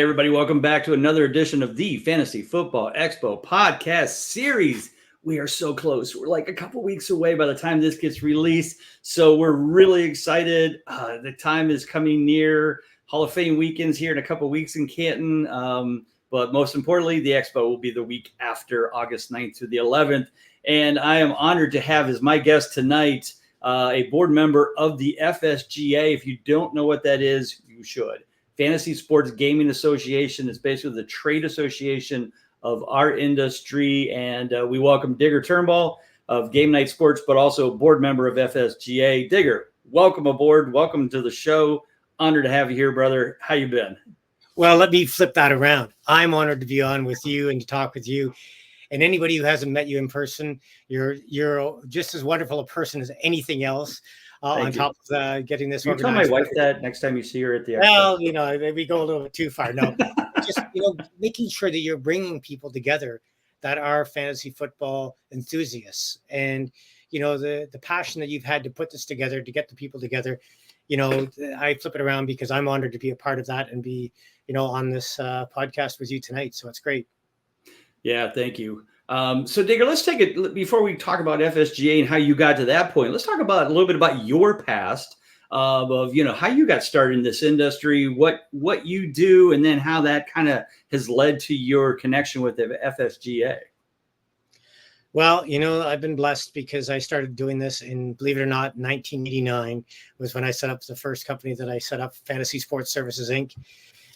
Hey, everybody, welcome back to another edition of the Fantasy Football Expo podcast series. We are so close. We're like a couple weeks away by the time this gets released. So we're really excited. The time is coming near. Hall of Fame weekends here in a couple weeks in Canton. But most importantly, the Expo will be the week after August 9th through the 11th. And I am honored to have as my guest tonight a board member of the FSGA. If you don't know what that is, you should. Fantasy Sports Gaming Association is basically the trade association of our industry. And we welcome Digger Turnbull of Game Night Sports, but also a board member of FSGA. Digger, welcome aboard. Welcome to the show. Honored to have you here, brother. How you been? Well, let me flip that around. I'm honored to be on with you and to talk with you. And anybody who hasn't met you in person, you're just as wonderful a person as anything else. On top of getting this organized. You tell my wife that next time you see her at the Expo. Well, we go a little bit too far. No, just making sure that you're bringing people together that are fantasy football enthusiasts, and the passion that you've had to put this together, to get the people together. I flip it around because I'm honored to be a part of that and be on this podcast with you tonight. So it's great. Yeah, thank you. So Digger, let's take it before we talk about FSGA and how you got to that point. Let's talk about a little bit about your past of how you got started in this industry, what you do, and then how that kind of has led to your connection with the FSGA. Well, I've been blessed because I started doing this in, believe it or not, 1989 was when I set up the first company that I set up, Fantasy Sports Services, Inc.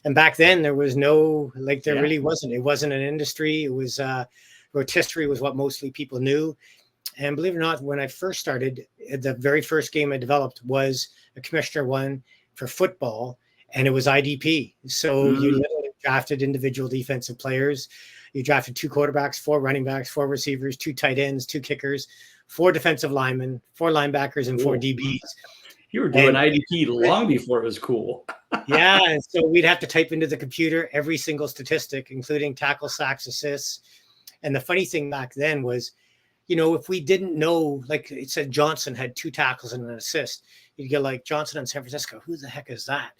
And back then there was really wasn't. It wasn't an industry. It was rotisserie was what mostly people knew. And believe it or not, when I first started, the very first game I developed was a commissioner one for football, and it was IDP. So you literally drafted individual defensive players. You drafted 2 quarterbacks, 4 running backs, 4 receivers, 2 tight ends, 2 kickers, 4 defensive linemen, 4 linebackers, and 4 DBs. You were doing IDP long before it was cool. Yeah, and so we'd have to type into the computer every single statistic, including tackle, sacks, assists. And the funny thing back then was, if we didn't know, like it said Johnson had 2 tackles and an assist, you'd get like Johnson in San Francisco. Who the heck is that?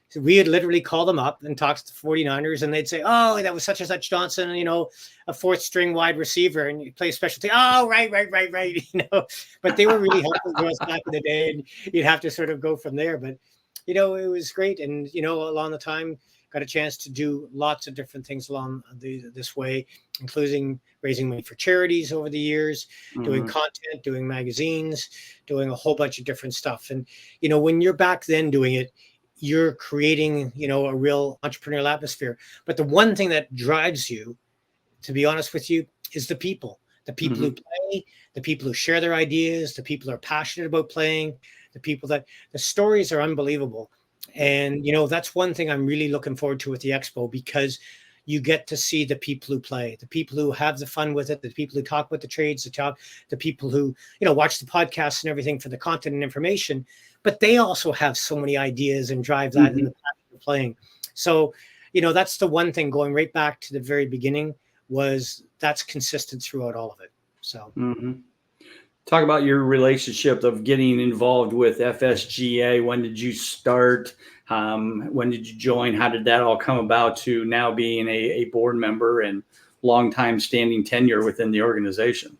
So we had literally called them up and talked to the 49ers, and they'd say, oh, that was such and such Johnson, a 4th string wide receiver, and you play special team. Oh, right. But they were really helpful to us back in the day, and you'd have to sort of go from there. But, it was great. And, along the time, got a chance to do lots of different things along this way, including raising money for charities over the years, doing content, doing magazines, doing a whole bunch of different stuff. And, when you're back then doing it, you're creating, a real entrepreneurial atmosphere. But the one thing that drives you, to be honest with you, is the people who play, the people who share their ideas, the people who are passionate about playing, the stories are unbelievable. And, that's one thing I'm really looking forward to with the Expo, because you get to see the people who play, the people who have the fun with it, the people who talk about the trades, the people who, watch the podcasts and everything for the content and information, but they also have so many ideas and drive that in the passion of playing. So, that's the one thing going right back to the very beginning was that's consistent throughout all of it. So. Talk about your relationship of getting involved with FSGA. When did you start? When did you join? How did that all come about to now being a board member and longtime standing tenure within the organization?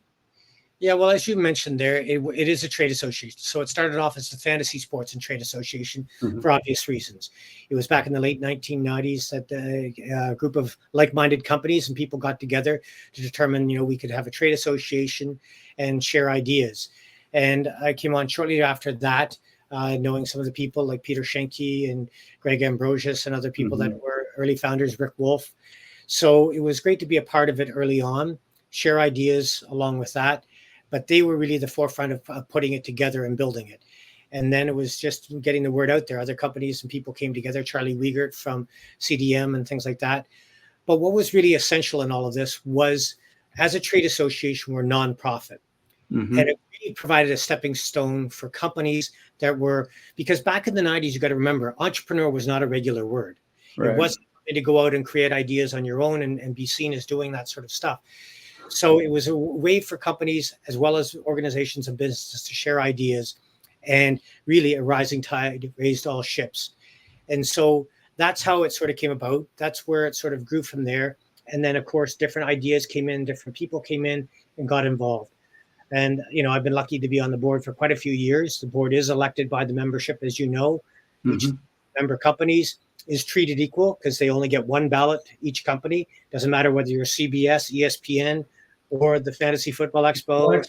Yeah, well, as you mentioned there, it is a trade association. So it started off as the Fantasy Sports and Trade Association for obvious reasons. It was back in the late 1990s that a group of like-minded companies and people got together to determine, we could have a trade association and share ideas. And I came on shortly after that, knowing some of the people like Peter Schenke and Greg Ambrosius and other people that were early founders, Rick Wolf. So it was great to be a part of it early on, share ideas along with that. But they were really the forefront of putting it together and building it. And then it was just getting the word out there. Other companies and people came together, Charlie Wiegert from CDM and things like that. But what was really essential in all of this was, as a trade association, we're nonprofit. And it really provided a stepping stone for companies that were, because back in the 90s, you got to remember, entrepreneur was not a regular word. Right. It wasn't to go out and create ideas on your own and be seen as doing that sort of stuff. So it was a way for companies as well as organizations and businesses to share ideas, and really a rising tide raised all ships. And so that's how it sort of came about. That's where it sort of grew from there. And then, of course, different ideas came in, different people came in and got involved. And, I've been lucky to be on the board for quite a few years. The board is elected by the membership, as you know. Each member companies is treated equal because they only get one ballot each company. Doesn't matter whether you're CBS, ESPN, or the Fantasy Football Expo.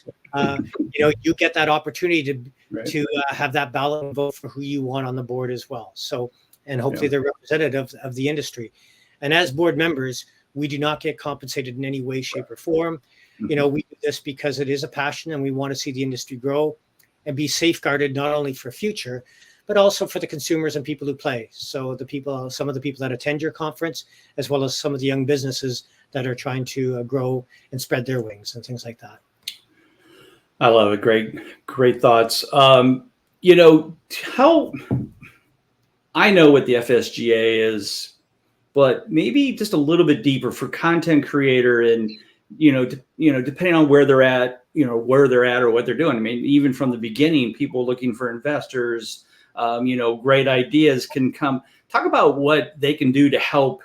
You get that opportunity to have that ballot and vote for who you want on the board as well. So, and hopefully they're representative of the industry. And as board members, we do not get compensated in any way, shape, or form. We do this because it is a passion and we want to see the industry grow and be safeguarded not only for future, but also for the consumers and people who play. So some of the people that attend your conference, as well as some of the young businesses that are trying to grow and spread their wings and things like that. I love it. Great thoughts. How I know what the FSGA is, but maybe just a little bit deeper for content creator and, depending on where they're at, or what they're doing. I mean, even from the beginning, people looking for investors, great ideas can come. Talk about what they can do to help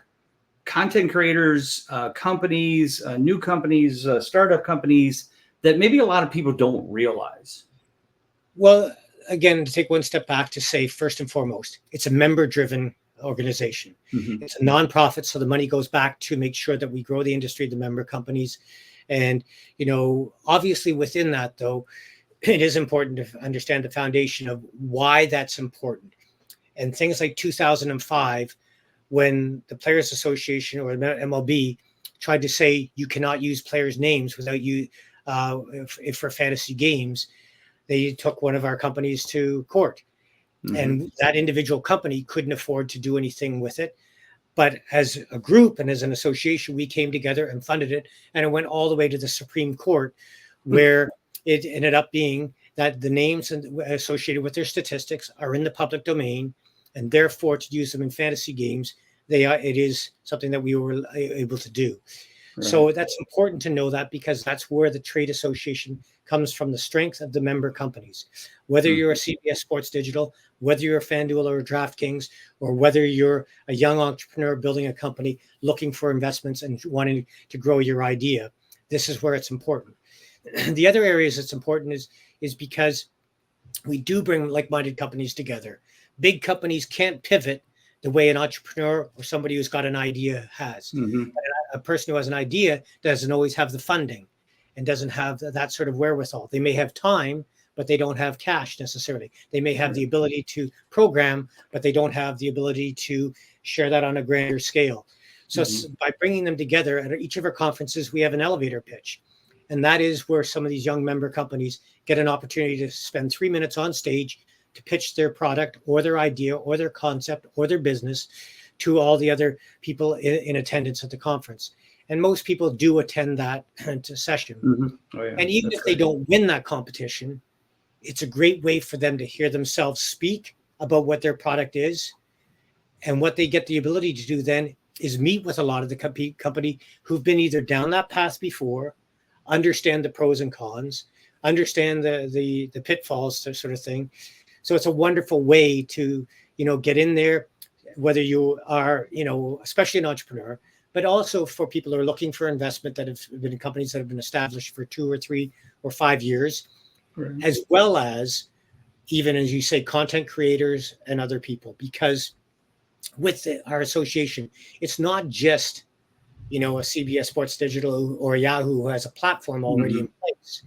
content creators, companies, new companies, startup companies that maybe a lot of people don't realize. Well, again, to take one step back to say, first and foremost, it's a member-driven organization. It's a nonprofit, so the money goes back to make sure that we grow the industry, the member companies. And, obviously within that, though, it is important to understand the foundation of why that's important. And things like 2005, when the Players Association or MLB tried to say you cannot use players' names without you if for fantasy games, they took one of our companies to court. And that individual company couldn't afford to do anything with it. But as a group and as an association, we came together and funded it. And it went all the way to the Supreme Court, where it ended up being that the names associated with their statistics are in the public domain. And therefore, to use them in fantasy games, it is something that we were able to do. Right. So that's important to know that, because that's where the trade association comes from, the strength of the member companies. Whether you're a CBS Sports Digital, whether you're a FanDuel or a DraftKings, or whether you're a young entrepreneur building a company looking for investments and wanting to grow your idea, this is where it's important. The other areas it's important is because we do bring like-minded companies together. Big companies can't pivot the way an entrepreneur or somebody who's got an idea has. A person who has an idea doesn't always have the funding and doesn't have that sort of wherewithal. They may have time, but they don't have cash necessarily. They may have the ability to program, but they don't have the ability to share that on a grander scale. So by bringing them together at each of our conferences, we have an elevator pitch. And that is where some of these young member companies get an opportunity to spend 3 minutes on stage to pitch their product or their idea or their concept or their business to all the other people in attendance at the conference. And most people do attend that session. And even if they don't win that competition, it's a great way for them to hear themselves speak about what their product is. And what they get the ability to do then is meet with a lot of the company who've been either down that path before, understand the pros and cons, understand the pitfalls, sort of thing. So it's a wonderful way to, get in there, whether you are, especially an entrepreneur, but also for people who are looking for investment that have been in companies that have been established for 2 or 3 or 5 years, as well as even, as you say, content creators and other people. Because with our association, it's not just, a CBS Sports Digital or Yahoo who has a platform already in place.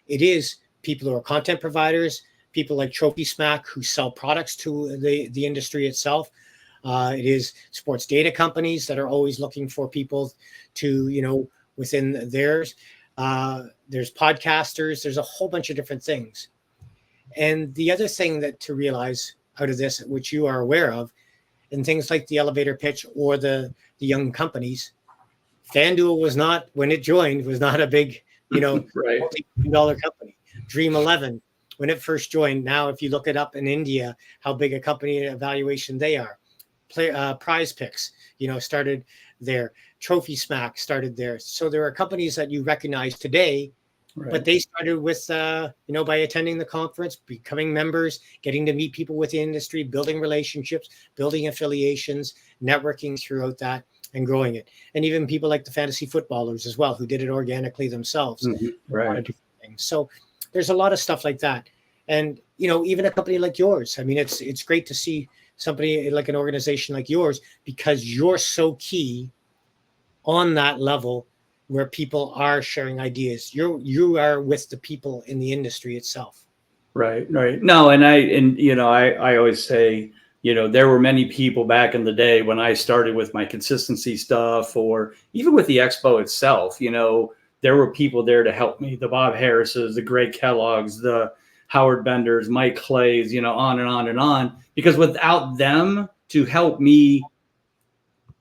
It is people who are content providers, people like Trophy Smack who sell products to the industry itself. It is sports data companies that are always looking for people to, within theirs. There's podcasters. There's a whole bunch of different things. And the other thing that to realize out of this, which you are aware of, and things like the elevator pitch or the young companies, FanDuel was not, when it joined, was not a big, multi-billion-dollar company. Dream 11, when it first joined, now if you look it up in India, how big a company evaluation they are. Prize Picks, started there. Trophy Smack started there. So there are companies that you recognize today But they started with, by attending the conference, becoming members, getting to meet people with the industry, building relationships, building affiliations, networking throughout that, and growing it. And even people like the fantasy footballers as well, who did it organically themselves. Right. So there's a lot of stuff like that. And, even a company like yours, I mean, it's great to see somebody like an organization like yours, because you're so key on that level where people are sharing ideas. You are with the people in the industry itself. Right. No, I always say, there were many people back in the day when I started with my consistency stuff, or even with the expo itself, there were people there to help me, the Bob Harrises, the Greg Kellogg's, the Howard Benders, Mike Clays, on and on and on, because without them to help me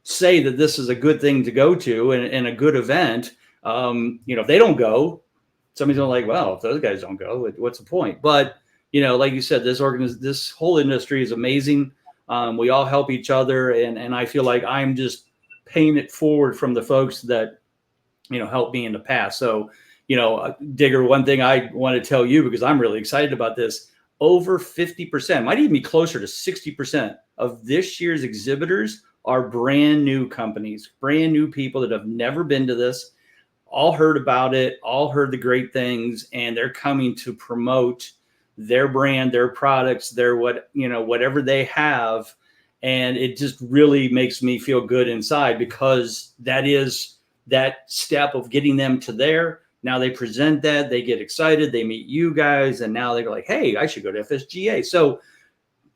say that this is a good thing to go to and a good event, if they don't go, somebody's going like, well, if those guys don't go, what's the point? But, like you said, this whole industry is amazing. We all help each other. And I feel like I'm just paying it forward from the folks that, helped me in the past. So, Digger, one thing I want to tell you, because I'm really excited about this, over 50%, might even be closer to 60% of this year's exhibitors are brand new companies, brand new people that have never been to this, all heard about it, all heard the great things, and they're coming to promote their brand, their products, whatever they have. And it just really makes me feel good inside, because that is that step of getting them to there. Now they present that, they get excited, they meet you guys, and now they're like, hey, I should go to FSGA. So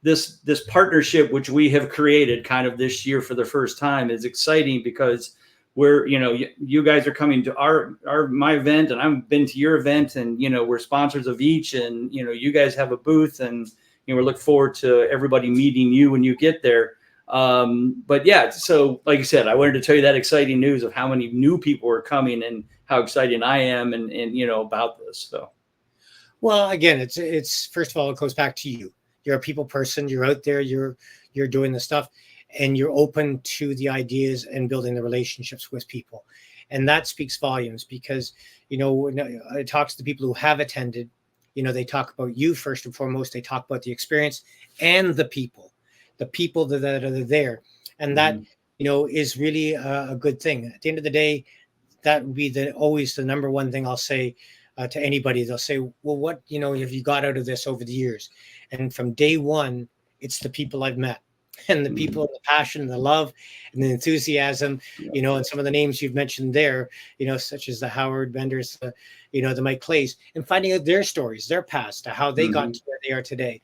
this partnership, which we have created kind of this year for the first time, is exciting, because we're, you guys are coming to my event, and I've been to your event, and, we're sponsors of each, and, you guys have a booth, and, we look forward to everybody meeting you when you get there. But yeah, so like I said, I wanted to tell you that exciting news of how many new people are coming and how excited I am and about this. So. Well, again, it's first of all, it goes back to you. You're a people person. You're out there. You're doing the stuff, and you're open to the ideas and building the relationships with people, and that speaks volumes. Because when it talks to people who have attended, they talk about you first and foremost. They talk about the experience and the people that are there, and that is really a good thing. At the end of the day, that would be always the number one thing I'll say to anybody. They'll say, well, what have you got out of this over the years? And from day one, it's the people I've met, and the people, the passion, the love, and the enthusiasm, and some of the names you've mentioned there, such as the Howard Benders, the Mike Clays, and finding out their stories, their past, how they got to where they are today.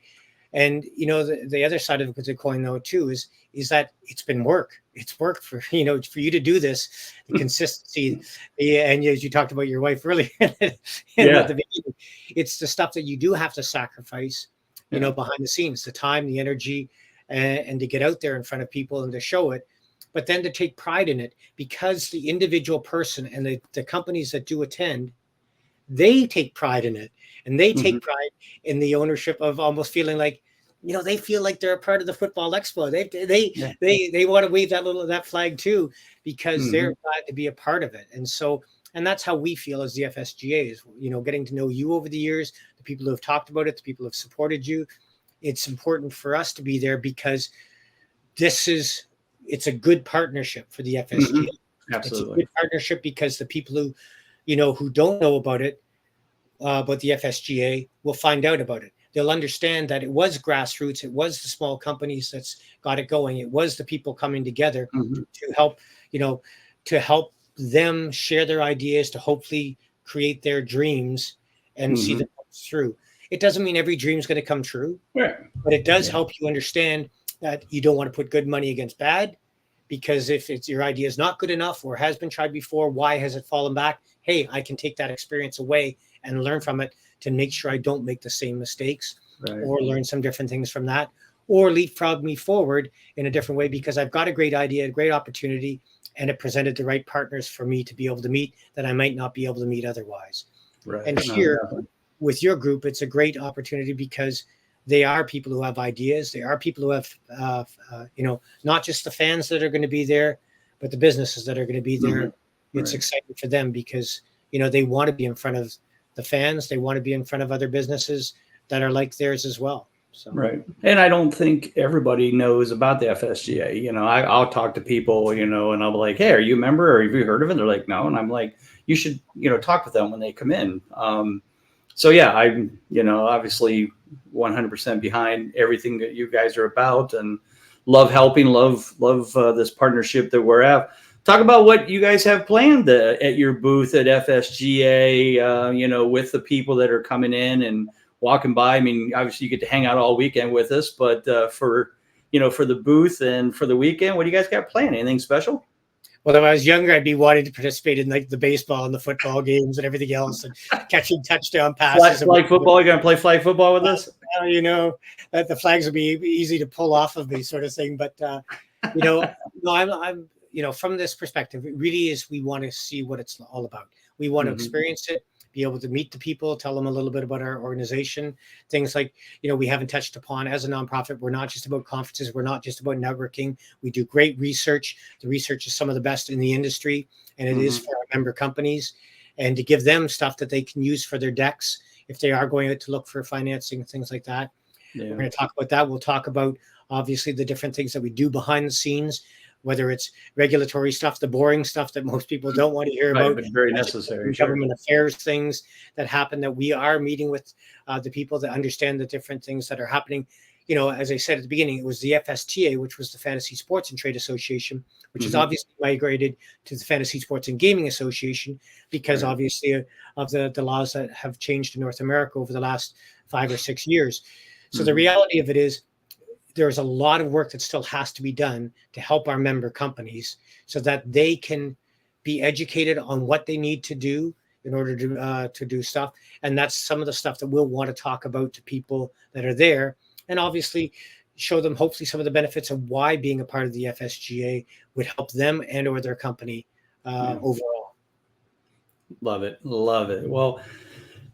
And the other side of the coin, though, too, is that it's been work. It's work for for you to do this, the consistency, and as you talked about your wife earlier, at the beginning, it's the stuff that you do have to sacrifice, behind the scenes, the time, the energy, and to get out there in front of people and to show it, but then to take pride in it, because the individual person and the companies that do attend, they take pride in it, and they take pride in the ownership of almost feeling like, they feel like they're a part of the Football Expo. They want to wave that flag too, because they're glad to be a part of it. And that's how we feel as the FSGA is, getting to know you over the years, the people who have talked about it, the people who have supported you. It's important for us to be there, because it's a good partnership for the FSGA. Absolutely. It's a good partnership, because the people who, who don't know about it, about the FSGA, will find out about it. They'll understand that it was grassroots. It was the small companies that's got it going. It was the people coming together to help, to help them share their ideas, to hopefully create their dreams and see them through. It doesn't mean every dream is going to come true, but it does help you understand that you don't want to put good money against bad, because if your idea is not good enough or has been tried before, why has it fallen back? Hey, I can take that experience away and learn from it to make sure I don't make the same mistakes, or learn some different things from that, or leapfrog me forward in a different way, because I've got a great idea, a great opportunity, and it presented the right partners for me to be able to meet that I might not be able to meet otherwise. And here with your group, it's a great opportunity, because they are people who have ideas. They are people who have, not just the fans that are going to be there, but the businesses that are going to be there. It's exciting for them, because, they want to be in front of the fans. They want to be in front of other businesses that are like theirs as well. So. Right. And I don't think everybody knows about the FSGA. I'll talk to people, and I'll be like, hey, are you a member, or have you heard of it? They're like, no. And I'm like, you should, talk with them when they come in. So yeah, I'm, obviously 100% behind everything that you guys are about, and love helping, love this partnership that we're at. Talk about what you guys have planned at your booth at FSGA, with the people that are coming in and walking by. I mean, obviously you get to hang out all weekend with us, but for the booth and for the weekend, what do you guys got planned? Anything special? Well, if I was younger, I'd be wanting to participate in like the baseball and the football games and everything else, and catching touchdown passes. Flag football? You gonna play flag football with us? That the flags would be easy to pull off of me, sort of thing. But no, I'm from this perspective, it really is. We want to see what it's all about. We want to experience it, be able to meet the people, tell them a little bit about our organization, things like, we haven't touched upon as a nonprofit. We're not just about conferences. We're not just about networking. We do great research. The research is some of the best in the industry, and it is for our member companies, and to give them stuff that they can use for their decks if they are going out to look for financing and things like that. Yeah. We're going to talk about that. We'll talk about, obviously, the different things that we do behind the scenes, whether it's regulatory stuff, the boring stuff that most people don't want to hear about, but very necessary, government affairs things that happen, that we are meeting with the people that understand the different things that are happening. As I said at the beginning, it was the FSGA, which was the Fantasy Sports and Trade Association, which is obviously migrated to the Fantasy Sports and Gaming Association because obviously of the laws that have changed in North America over the last 5 or 6 years. So the reality of it is, there's a lot of work that still has to be done to help our member companies so that they can be educated on what they need to do in order to do stuff. And that's some of the stuff that we'll want to talk about to people that are there, and obviously show them hopefully some of the benefits of why being a part of the FSGA would help them and or their company overall. Love it. Well,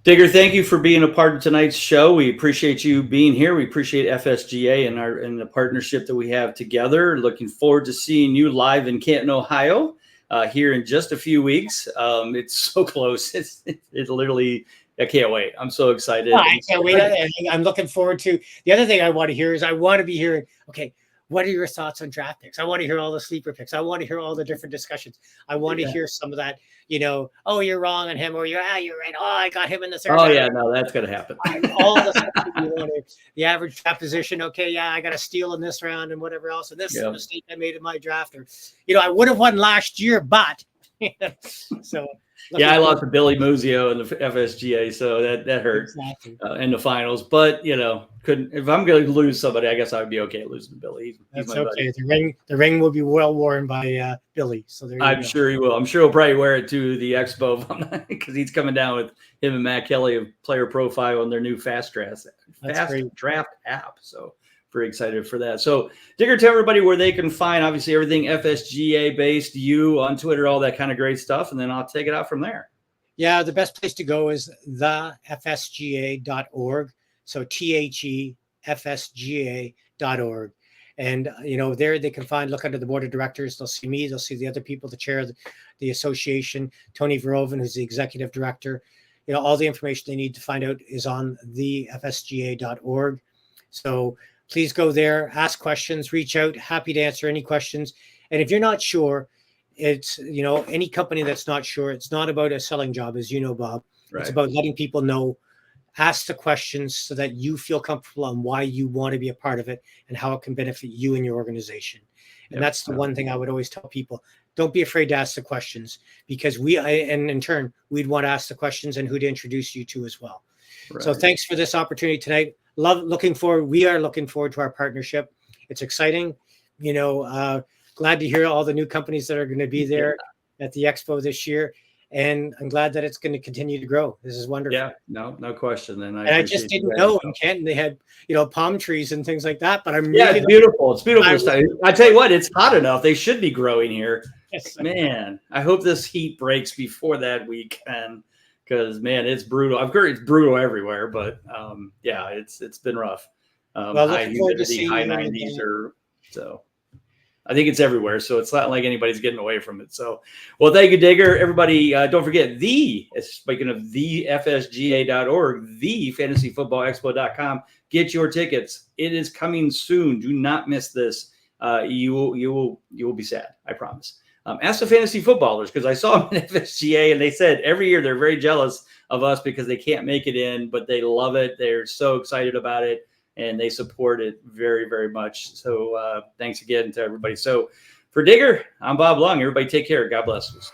Digger, thank you for being a part of tonight's show. We appreciate you being here. We appreciate FSGA and the partnership that we have together. Looking forward to seeing you live in Canton, Ohio, here in just a few weeks. It's so close. It literally, I can't wait. I'm so excited. I can't wait. I'm looking forward to. The other thing I want to hear is I want to be hearing, okay, what are your thoughts on draft picks? I want to hear all the sleeper picks. I want to hear all the different discussions. I want to hear some of that, oh, you're wrong on him, or you're right. Oh, I got him in the third round. Yeah, no, that's going to happen. All the stuff that you want to, the average draft position. Okay, yeah, I got a steal in this round and whatever else. And this is a mistake I made in my draft. Or, I would have won last year, but so. I lost to Billy Muzio in the FSGA, so that hurt in the finals. But couldn't. If I'm going to lose somebody, I guess I would be okay losing to Billy. That's okay. Buddy. The ring will be well worn by Billy. So I'm sure he will. I'm sure he'll probably wear it to the Expo because he's coming down with him and Matt Kelly of Player Profile on their new Fast Draft app. So. Very excited for that. So, Digger, tell everybody where they can find, obviously, everything FSGA based, you on Twitter, all that kind of great stuff, and then I'll take it out from there. Yeah, the best place to go is thefsga.org. So THEFSGA.org. And, there they can look under the board of directors. They'll see me. They'll see the other people, the chair of the association, Tony Verhoeven, who's the executive director. All the information they need to find out is on thefsga.org. So, please go there, ask questions, reach out. Happy to answer any questions. And if you're not sure, it's, any company that's not sure, it's not about a selling job, as you know, Bob. Right. It's about letting people know, ask the questions so that you feel comfortable on why you want to be a part of it and how it can benefit you and your organization. And that's the one thing I would always tell people. Don't be afraid to ask the questions, because and in turn, we'd want to ask the questions and who to introduce you to as well. Right. So thanks for this opportunity tonight. We are looking forward to our partnership. It's exciting. Glad to hear all the new companies that are going to be there at the Expo this year. And I'm glad that it's going to continue to grow. This is wonderful. Yeah, no question. And I just didn't know in Canton they had, palm trees and things like that. But it's beautiful. It's beautiful. I tell you what, it's hot enough. They should be growing here. Yes, man, I hope this heat breaks before that weekend. Because, man, it's brutal. I've heard it's brutal everywhere, but it's been rough. High humidity, high 90s, or so. I think it's everywhere. So it's not like anybody's getting away from it. So, well, thank you, Digger. Everybody, don't forget speaking of the FSGA.org, the fantasyfootballexpo.com. Get your tickets. It is coming soon. Do not miss this. You will be sad. I promise. Ask the fantasy footballers, because I saw them in FSGA and they said every year they're very jealous of us because they can't make it in, but they love it. They're so excited about it and they support it very, very much. So thanks again to everybody. So for Digger, I'm Bob Long. Everybody take care. God bless us.